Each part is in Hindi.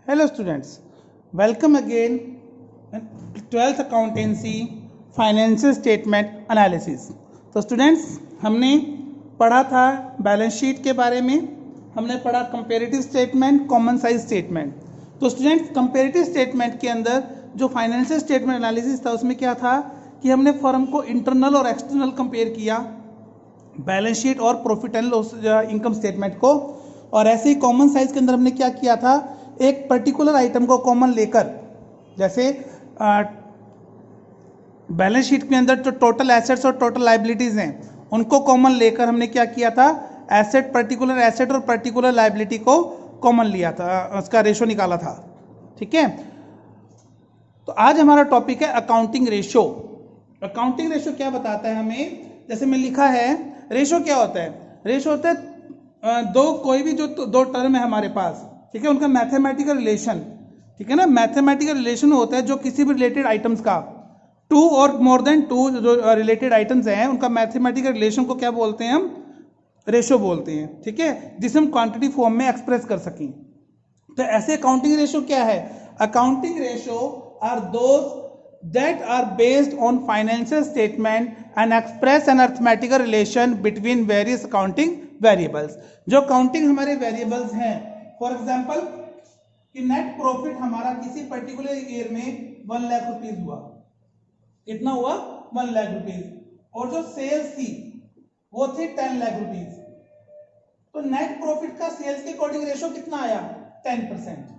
Hello students, welcome again in 12th accountancy financial statement analysis. तो स्टूडेंट्स हमने पढ़ा था बैलेंस शीट के बारे में, हमने पढ़ा comparative statement, common size statement. तो स्टूडेंट्स कंपेरेटिव स्टेटमेंट के अंदर जो फाइनेंशियल स्टेटमेंट एनालिसिस था उसमें क्या था कि हमने फर्म को इंटरनल और एक्सटर्नल कंपेयर किया, बैलेंस शीट और profit and loss income statement को। और ऐसे ही कॉमन साइज के अंदर हमने क्या किया था, एक पर्टिकुलर आइटम को कॉमन लेकर, जैसे बैलेंस शीट के अंदर जो टोटल एसेट्स और टोटल लाइबिलिटीज हैं उनको कॉमन लेकर हमने क्या किया था, एसेट पर्टिकुलर एसेट और पर्टिकुलर लाइबिलिटी को कॉमन लिया था, उसका रेशो निकाला था। ठीक है, तो आज हमारा टॉपिक है अकाउंटिंग रेशो। अकाउंटिंग रेशो क्या बताता है हमें, जैसे मैं लिखा है रेशो क्या होता है, रेशो होता है कोई भी जो दो टर्म है हमारे पास, ठीक है, उनका मैथमेटिकल रिलेशन, ठीक है ना, मैथमेटिकल रिलेशन होता है जो किसी भी रिलेटेड आइटम्स का, टू और मोर देन टू जो रिलेटेड आइटम्स हैं उनका मैथमेटिकल रिलेशन को क्या बोलते हैं, हम रेशो बोलते हैं। ठीक है, जिसे हम क्वांटिटी फॉर्म में एक्सप्रेस कर सकें। तो ऐसे अकाउंटिंग रेशो क्या है, accounting ratio are those that are based on financial statement and express an arithmetical relation between various accounting variables। जो अकाउंटिंग हमारे वेरिएबल्स हैं, फॉर एग्जांपल कि नेट प्रॉफिट हमारा किसी पर्टिकुलर ईयर में 1 लाख रुपीज हुआ, कितना हुआ 1 लाख रुपीज, और जो सेल्स थी वो थी 10 लाख रुपीज। तो नेट प्रॉफिट का सेल्स के अकॉर्डिंग रेशो कितना आया, 10%,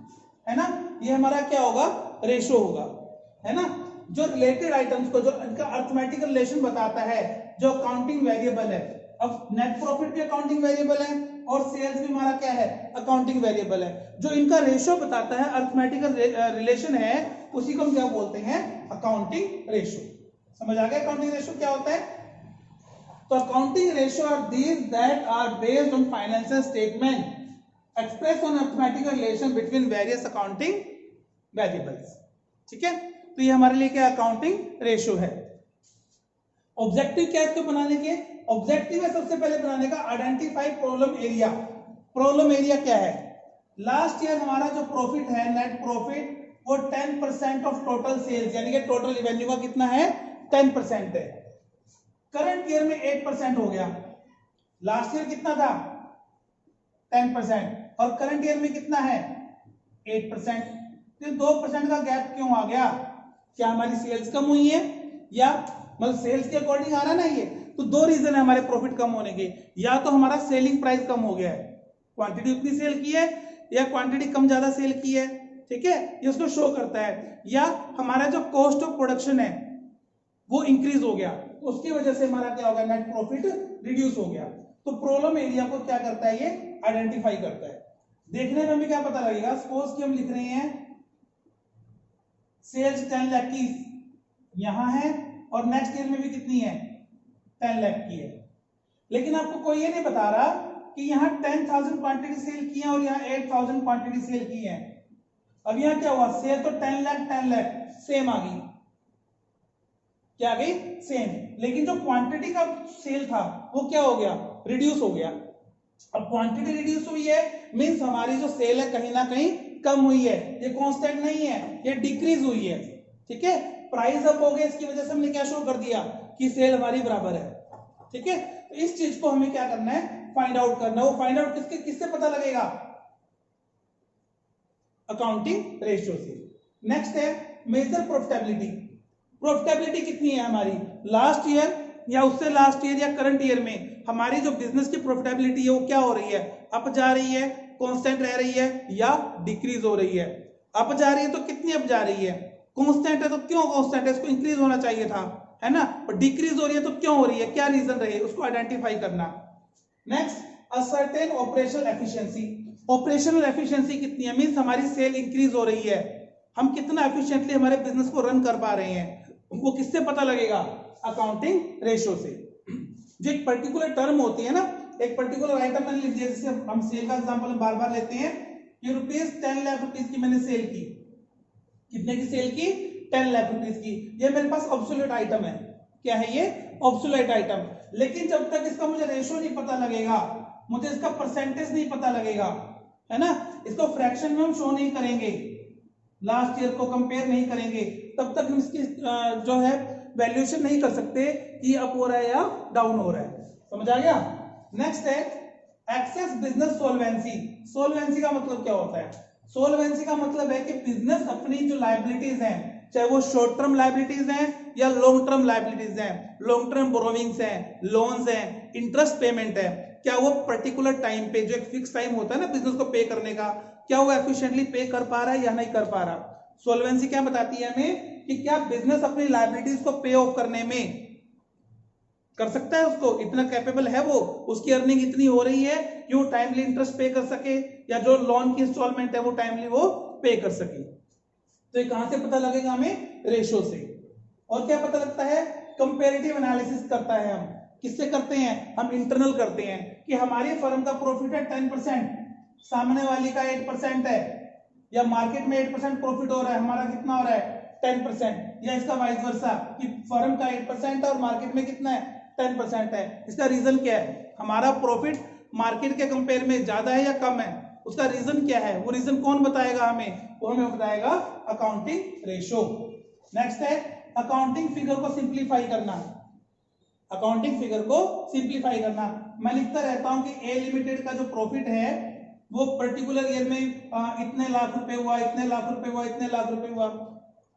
है ना। ये हमारा क्या होगा, रेशो होगा, है ना। जो रिलेटेड आइटम्स को, जो इनका अर्थमेटिकल रिलेशन बताता है, जो अकाउंटिंग वेरिएबल है। अब नेट प्रॉफिट भी अकाउंटिंग वेरिएबल है और सेल्स भी हमारा क्या है, अकाउंटिंग वेरिएबल है। जो इनका रेशो बताता है, अर्थमेटिकल रिलेशन है, उसी को हम क्या बोलते हैं, अकाउंटिंग रेशो। समझ आ गया अकाउंटिंग रेशो क्या होता है। तो accounting ratio are these that are based on financial statement express on arithmetical relation between various accounting variables. ठीक है, तो ये हमारे लिए क्या अकाउंटिंग रेशो है। ऑब्जेक्टिव क्या है इसको बनाने के, ऑब्जेक्टिव है सबसे पहले बनाने का identify problem area. Problem area क्या है, लास्ट ईयर हमारा जो प्रॉफिट है, नेट प्रॉफिट, वो 10% ऑफ टोटल सेल्स, यानी कि टोटल रेवेन्यू का कितना है, 10% है। करंट ईयर में 8% हो गया, लास्ट ईयर कितना था 10% और करंट ईयर में कितना है 8%। तो 2% का गैप क्यों आ गया, क्या हमारी सेल्स कम हुई है, या मतलब सेल्स के अकॉर्डिंग आ रहा ना ये। तो दो रीजन है हमारे प्रॉफिट कम होने के, या तो हमारा सेलिंग प्राइस कम हो गया है, क्वांटिटी उतनी सेल की है या क्वांटिटी कम ज्यादा सेल की है, ठीक है, ये उसको शो करता है, या हमारा जो कॉस्ट ऑफ प्रोडक्शन है वो इंक्रीज हो गया, उसकी वजह से हमारा क्या हो गया, नेट प्रॉफिट रिड्यूस हो गया। तो प्रॉब्लम एरिया को क्या करता है, ये आइडेंटिफाई करता है। देखने में हमें क्या पता लगेगा, सपोज कि हम लिख रहे हैं सेल्स 10 लाख की यहां है और नेक्स्ट ईयर में भी कितनी है 10 लाख की है, लेकिन आपको कोई ये नहीं बता रहा कि यहां 10,000 क्वांटिटी सेल की है और यहां 8,000 क्वांटिटी सेल की है। अब यहां क्या हुआ, सेल तो 10 लाख सेम आ गई, क्या आ गई, सेम, लेकिन जो क्वांटिटी का सेल था वो क्या हो गया, रिड्यूस हो गया। अब क्वांटिटी रिड्यूस हुई है मींस हमारी जो सेल है कहीं ना कहीं कम हुई है, ये कांस्टेंट नहीं है, ये डिक्रीज हुई है। ठीक है, प्राइस अप हो गया, इसकी वजह से हमने क्या शो कर दिया कि सेल हमारी बराबर है। ठीक है, तो इस चीज को हमें क्या करना है, फाइंड आउट करना है। वो फाइंड आउट किससे पता लगेगा, अकाउंटिंग रेशियो से। नेक्स्ट है मेजर प्रॉफिटेबिलिटी। प्रॉफिटेबिलिटी कितनी है हमारी, लास्ट ईयर या उससे लास्ट ईयर या करंट ईयर में हमारी जो बिजनेस की प्रॉफिटेबिलिटी है वो क्या हो रही है, अप जा रही है, कांस्टेंट रह रही है, या डिक्रीज हो रही है। अप जा रही है तो कितनी अप जा रही है, कांस्टेंट है तो क्यों कांस्टेंट है, इसको इंक्रीज होना चाहिए था, है ना। और डिक्रीज हो रही है तो क्यों हो रही है, क्या रीजन रहे, उसको आइडेंटिफाई करना। Next a certain operational efficiency. Operational efficiency कितनी है, मींस हमारी सेल इंक्रीज हो रही है, हम कितना एफिशिएंटली हमारे बिजनेस को रन कर पा रहे हैं, वो किससे पता लगेगा, अकाउंटिंग रेशो से। जो एक पर्टिकुलर टर्म होती है ना, एक पर्टिकुलर आइटम मैंने लिख दिया, जैसे हम सेल का एग्जांपल बार बार लेते हैं, ये रुपीज 10 लाख रुपीज की मैंने सेल की, कितने की सेल की, 10 लाख रुपीज की। ये मेरे पास ऑब्सोल्यूट आइटम है, क्या है ये, ऑब्सोल्यूट आइटम। लेकिन जब तक इसका मुझे रेशो नहीं पता लगेगा, मुझे इसका परसेंटेज नहीं पता लगेगा, है ना, इसको फ्रैक्शन में हम शो नहीं करेंगे, लास्ट ईयर को कंपेयर नहीं करेंगे, तब तक हम इसकी जो है वैल्यूएशन नहीं कर सकते कि अप हो रहा है या डाउन हो रहा है। समझ आ गया। नेक्स्ट है एक्सेस बिजनेस सोल्वेंसी। सोल्वेंसी का मतलब क्या होता है? सोल्वेंसी का मतलब है कि बिजनेस अपनी जो लायबिलिटीज हैं, चाहे वो शॉर्ट टर्म लायबिलिटीज हैं या लॉन्ग टर्म लायबिलिटीज हैं, लॉन्ग टर्म बोरोविंग्स हैं, लोन्स हैं, इंटरेस्ट पेमेंट है, क्या वो पर्टिकुलर टाइम पे, जो एक फिक्स टाइम होता है ना बिजनेस को पे करने का, क्या वो एफिशिएंटली पे कर पा रहा है या नहीं कर पा रहा। सोल्वेंसी क्या बताती है हमें कि क्या बिजनेस अपनी लायबिलिटीज को पे ऑफ करने में कर सकता है, उसको इतना कैपेबल है, वो उसकी अर्निंग इतनी हो रही है कि वो टाइमली इंटरेस्ट पे कर सके, या जो लोन की इंस्टॉलमेंट है वो टाइमली वो पे कर सके। तो ये कहां से पता लगेगा हमें? रेशो से। और क्या पता लगता है? कंपैरेटिव एनालिसिस करता है। हम किससे करते हैं? हम इंटरनल करते हैं कि हमारी फर्म का प्रॉफिट है 10%, सामने वाली का 8% है, या मार्केट में 8% प्रॉफिट हो रहा है, हमारा कितना हो रहा है 10%, या इसका वाइस वर्सा कि फर्म का 8% है और मार्केट में कितना है 10% है। इसका रीजन क्या है? हमारा प्रॉफिट मार्केट के कंपेयर में ज्यादा है या कम है, उसका रीजन क्या है? वो रीजन कौन बताएगा हमें? वो हमें बताएगा अकाउंटिंग रेशो। नेक्स्ट है अकाउंटिंग फिगर को सिंप्लीफाई करना। अकाउंटिंग फिगर को सिंप्लीफाई करना, मैं लिखता रहता हूं कि ए लिमिटेड का जो प्रॉफिट है वो पर्टिकुलर ईयर में इतने लाख रुपए हुआ, इतने लाख रुपए हुआ, इतने लाख रुपए हुआ,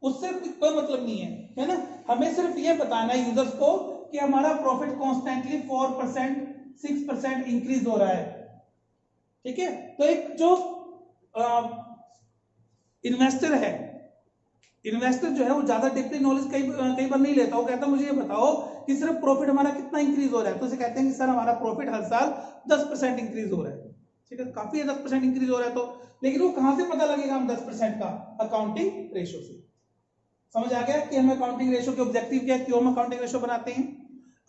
उससे कोई मतलब नहीं है ना। हमें सिर्फ ये बताना है यूजर्स को कि हमारा प्रॉफिट कॉन्स्टेंटली 4% 6% इंक्रीज हो रहा है। ठीक है, तो एक जो इन्वेस्टर है, इन्वेस्टर जो है वो ज्यादा डीपली नॉलेज कई बार नहीं लेता। वो कहता है मुझे ये बताओ कि सिर्फ प्रॉफिट हमारा कितना इंक्रीज हो रहा है, तो उसे कहते हैं कि सर हमारा प्रॉफिट हर साल 10% इंक्रीज हो रहा है। ठीक है, काफी है 10% इंक्रीज हो रहा है, तो लेकिन वो कहां से पता लगेगा हम 10% का? अकाउंटिंग रेशो से। समझ आ गया कि हमें अकाउंटिंग रेशो के ऑब्जेक्टिव क्या है, क्यों हम अकाउंटिंग रेशो बनाते हैं।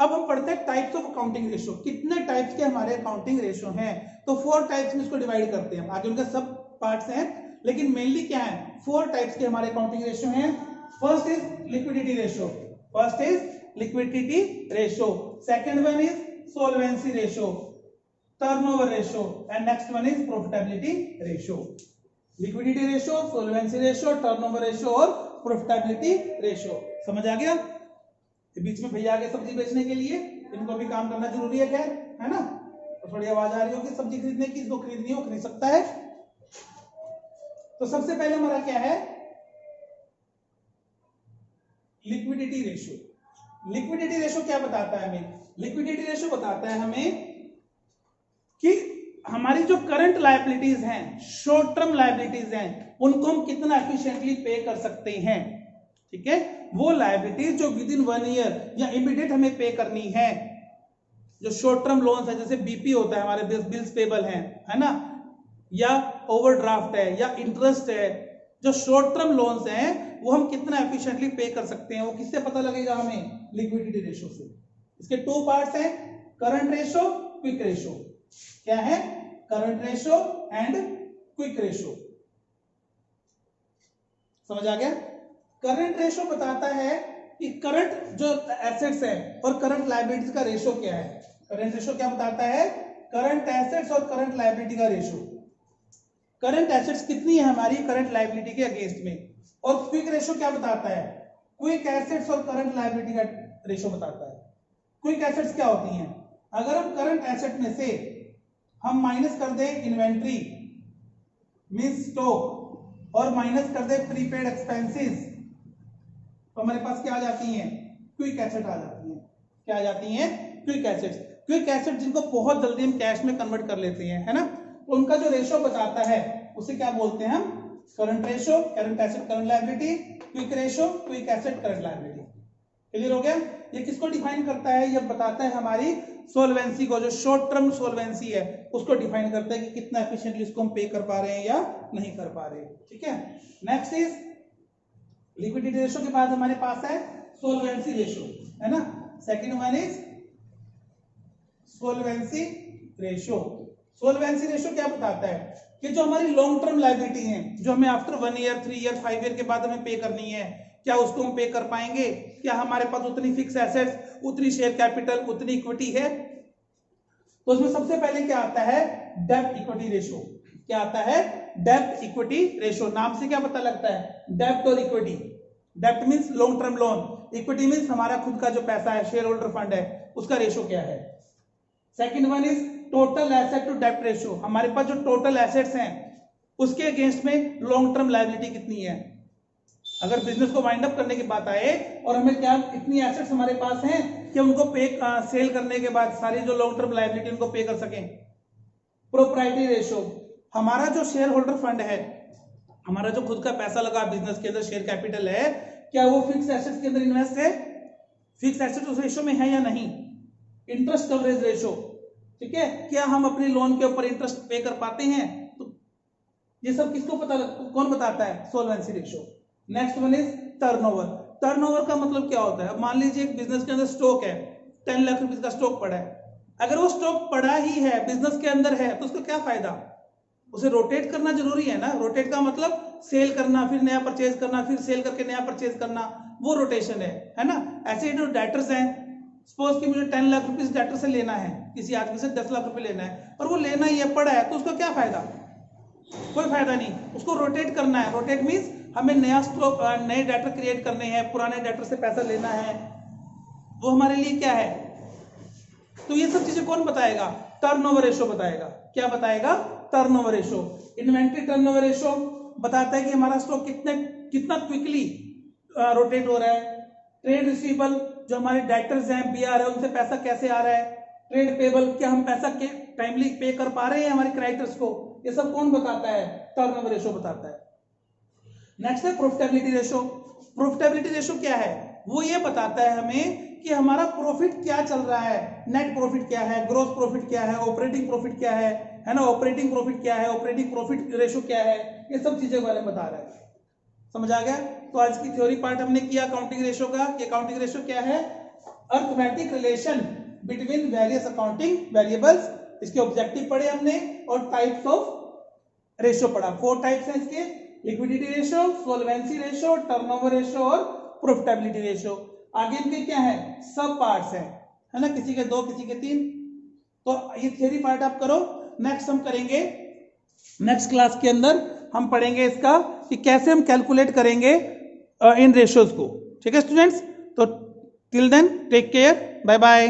अब हम पढ़ते हैं टाइप्स ऑफ अकाउंटिंग रेशो। कितने टाइप्स के हमारे अकाउंटिंग रेशो हैं? तो 4 टाइप्स में इसको डिवाइड करते हैं। आगे उनके सब पार्ट्स हैं, लेकिन मेनली क्या है, 4 टाइप्स के हमारे अकाउंटिंग रेशो हैं। First is liquidity ratio, first is liquidity ratio, second one is solvency ratio, turnover ratio, and next one is profitability ratio. Liquidity ratio, solvency ratio, turnover ratio और प्रॉफिटेबिलिटी रेशो। समझ आ गया? बीच में भैया आगे सब्जी बेचने के लिए इनको भी काम करना जरूरी है, खैर है ना। तो थोड़ी आवाज आ रही होगी सब्जी खरीदने की, इसको खरीदनी हो खरीद सकता है। तो सबसे पहले हमारा क्या है? Liquidity ratio. लिक्विडिटी रेशो क्या बताता है हमें? लिक्विडिटी रेशो बताता है हमें कि हमारी जो करंट लायबिलिटीज हैं, शॉर्ट टर्म लायबिलिटीज हैं, उनको हम कितना एफिशिएंटली पे कर सकते हैं। ठीक है, वो लायबिलिटीज जो विद इन 1 ईयर या इमीडिएट हमें पे करनी है, जो शॉर्ट टर्म लोन्स है, जैसे बीपी होता है हमारे बिल्स पेबल हैं, है ना, या ओवरड्राफ्ट है या इंटरेस्ट है, जो शॉर्ट टर्म लोन्स हैं वो हम कितना एफिशिएंटली पे कर सकते हैं, वो किससे पता लगेगा हमें? लिक्विडिटी रेशो से। इसके 2 पार्ट्स हैं, करंट रेशो, क्विक रेशो। क्या है? Current ratio and quick ratio. समझ आ गया? करंट रेशो बताता है कि करंट जो एसेट्स है और करंट लायबिलिटीज का रेशो क्या है। करंट रेशो क्या बताता है? करंट एसेट्स और करंट लायबिलिटी का रेशो। करंट एसेट्स कितनी है हमारी करंट लायबिलिटी के अगेंस्ट में। और क्विक रेशो क्या बताता है? क्विक एसेट्स और करंट लायबिलिटी का रेशो बताता है। क्विक एसेट्स क्या होती हैं? अगर हम करंट एसेट में से हम माइनस कर दें इन्वेंट्री मींस स्टॉक और माइनस कर दें प्रीपेड एक्सपेंसेस, तो हमारे पास क्या आ जाती हैं? क्विक एसेट आ जाती हैं। क्या आ जाती हैं? Quick assets. क्विक एसेट जिनको बहुत जल्दी हम कैश में कन्वर्ट कर लेते हैं, है ना, तो उनका जो रेशो बताता है उसे क्या बोलते हैं हम? Current ratio, current asset current liability, quick ratio, quick asset current liability. Clear हो गया? ये किसको डिफाइन करता है? ये बताता है हमारी सोल्वेंसी को, जो शॉर्ट टर्म सोल्वेंसी है उसको डिफाइन करता है कि कितना एफिशिएंटली इसको हम पे कर पा रहे हैं या नहीं कर पा रहे। ठीक है, नेक्स्ट इज लिक्विडिटी रेशो के बाद हमारे पास है सोल्वेंसी रेशो, है ना। Second one is solvency ratio. Solvency ratio क्या बताता है कि जो हमारी लॉन्ग टर्म लायबिलिटी है, जो हमें आफ्टर 1 ईयर 3 ईयर 5 ईयर के बाद हमें पे करनी है, क्या उसको हम पे कर पाएंगे? क्या हमारे पास उतनी फिक्स एसेट्स, उतनी शेयर कैपिटल, उतनी इक्विटी है? तो उसमें सबसे पहले क्या आता है? डेब्ट इक्विटी रेशो। क्या आता है? डेब्ट इक्विटी रेशियो। नाम से क्या पता लगता है, डेब्ट और इक्विटी। डेब्ट means long term loan, equity means हमारा खुद का जो पैसा है, शेयर होल्डर फंड है, उसका रेशियो क्या है। Second one is total asset to डेब्ट रेशियो। हमारे पास जो टोटल एसेट्स हैं उसके अगेंस्ट में लॉन्ग टर्म लायबिलिटी कितनी है। अगर बिजनेस को वाइंड अप करने की बात आए और हमें क्या इतनी एसेट्स हमारे पास हैं कि उनको पे सेल करने के बाद सारी जो लॉन्ग टर्म लायबिलिटी उनको पे कर सकें। प्रोप्राइटरी रेशियो, हमारा जो शेयर होल्डर फंड है, हमारा जो खुद का पैसा लगा बिजनेस के अंदर, शेयर कैपिटल है, क्या वो फिक्स एसेट्स के अंदर इन्वेस्ट है, फिक्स एसेट उस रेशियो में है या नहीं। इंटरेस्ट कवरेज रेशियो, ठीक है, क्या हम अपने लोन के ऊपर इंटरेस्ट पे कर पाते हैं। तो ये सब किसको पता कौन बताता है, solvency ratio. Next one is turnover. Turnover का मतलब क्या होता है, मान लीजिए एक बिजनेस के अंदर स्टॉक है, 10 लाख रुपए का स्टॉक पड़ा है। अगर वो स्टॉक पड़ा ही है, बिजनेस के अंदर है, तो उसका क्या फायदा, उसे रोटेट करना जरूरी है ना। रोटेट का मतलब सेल करना, फिर नया परचेज करना, फिर सेल करके नया परचेज करना, वो रोटेशन है ना। ऐसे ही जो डेटर्स हैं, सपोज कि मुझे 10 लाख रुपए डेटर से लेना है, किसी आदमी से 10 लाख रुपए लेना है, और वो लेना ही है, पड़ा है, तो उसका क्या फायदा, कोई फायदा नहीं। उसको रोटेट करना है। रोटेट मींस हमें नया स्टॉक, नए डेटर क्रिएट करने हैं, पुराने डेटर से पैसा लेना है, वो हमारे लिए क्या है। तो ये सब चीजें कौन बताएगा, टर्नओवर रेशियो बताएगा। क्या बताएगा, turnover ratio. Inventory turnover ratio बताता है कि हमारा स्टॉक कितना क्विकली रोटेट हो रहा है। ट्रेड रिसीवेबल, जो हमारे डेटर्स हैं, बीआर है, उनसे पैसा कैसे आ रहा है। ट्रेड पेबल, क्या हम पैसा टाइमली पे कर पा रहे हैं हमारे क्रेडिटर्स को, ये सब कौन बताता है, टर्नओवर रेशियो बताता है। नेक्स्ट है प्रॉफिटेबिलिटी रेशियो। प्रॉफिटेबिलिटी रेशियो क्या है, वो ये बताता है हमें कि हमारा प्रॉफिट क्या चल रहा है, नेट प्रॉफिट क्या है, ग्रोथ प्रॉफिट क्या है, ऑपरेटिंग प्रॉफिट क्या है ना, ऑपरेटिंग प्रॉफिट क्या है, ऑपरेटिंग प्रॉफिट रेशियो क्या है, ये सब चीजें के बारे में बता रहा है। समझ आ गया। तो आज की थ्योरी पार्ट हमने किया अकाउंटिंग रेशियो का। कि अकाउंटिंग रेशियो क्या है, arithmetic relation between various accounting variables, इसके ऑब्जेक्टिव पढ़े हमने, और टाइप्स ऑफ रेशियो पढ़ा। 4 टाइप्स हैं इसके, liquidity ratio, solvency ratio, turnover ratio और प्रॉफिटेबिलिटी रेशियो। आगे इनके क्या है, सब पार्ट्स हैं, है ना, किसी के 2 किसी के 3। तो ये थ्योरी पार्ट आप करो। नेक्स्ट हम करेंगे, नेक्स्ट क्लास के अंदर हम पढ़ेंगे इसका कि कैसे हम कैलकुलेट करेंगे इन रेशियोज को। ठीक है स्टूडेंट्स, तो till then take care, bye bye.